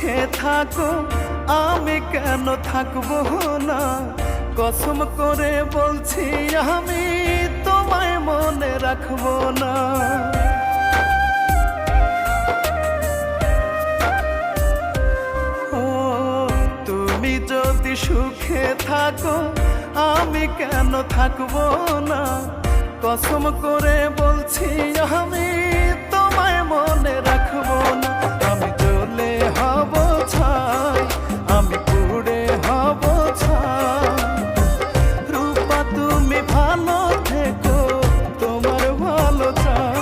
সুখে থাকো আমি কেন থাকবো না, কসম করে বলছি আমি তোমায় মনে রাখবো না। ও তুমি যদি সুখে থাকো আমি কেন থাকবো না, কসম করে বলছি আমি তোমায় মনে রাখবো না। আমি জ্বলে হব ছাই, আমি পুড়ে হব ছাই, রূপা তুমি ভালো থেকো তোমার ভালো চাই।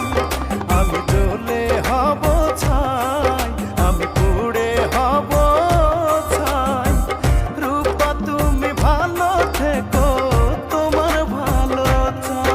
আমি জ্বলে হব ছাই, আমি পুড়ে হব ছাই, রূপা তুমি ভালো থেকো তোমার ভালো চাই।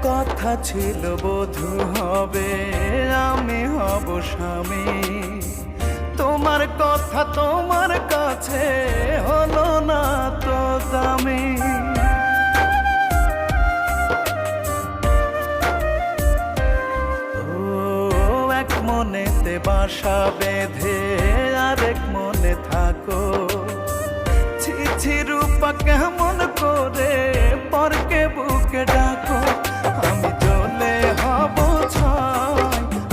কথা ছিল বধূ হবে আমি হব স্বামী, তোমার কথা তোমার কাছে হলো না তো দামি। ও এক মনেতে বাসা বেঁধে আরেক মনে থাকো, ছি ছি রূপা কেমন করে পরকে বুকে ডাকো। আমি জ্বলে হব ছাই,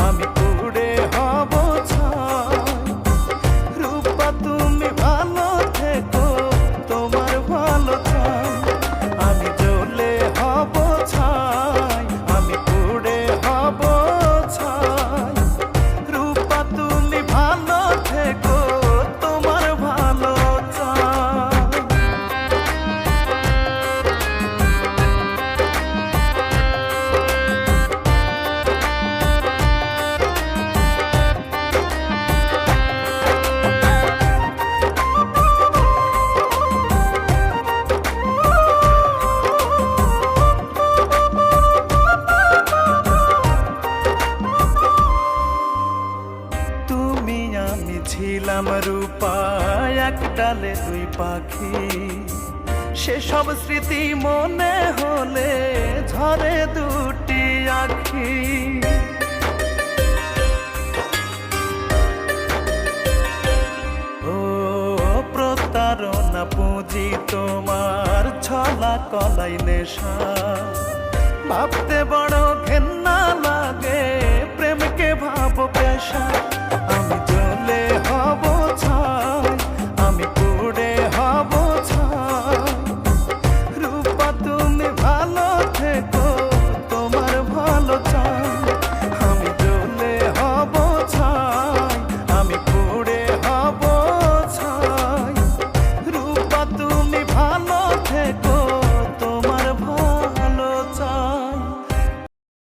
আমি পুড়ে হব ছাই, রূপা তুমি ভালো থেকো তোমার ভালো চাই। আমি জ্বলে হব ছাই, আমি পুড়ে হব ছাই, রূপা তুমি ভালো থেকো তোমার ভালো চাই। আমি ছিলাম রূপা এক ডালে দুই পাখি, সেসব স্মৃতি মনে হলে ঝরে দুটি আখি। ও প্রতারণা পুঁজি তোমার ছলা কলাই নেশা, ভাবতে বড়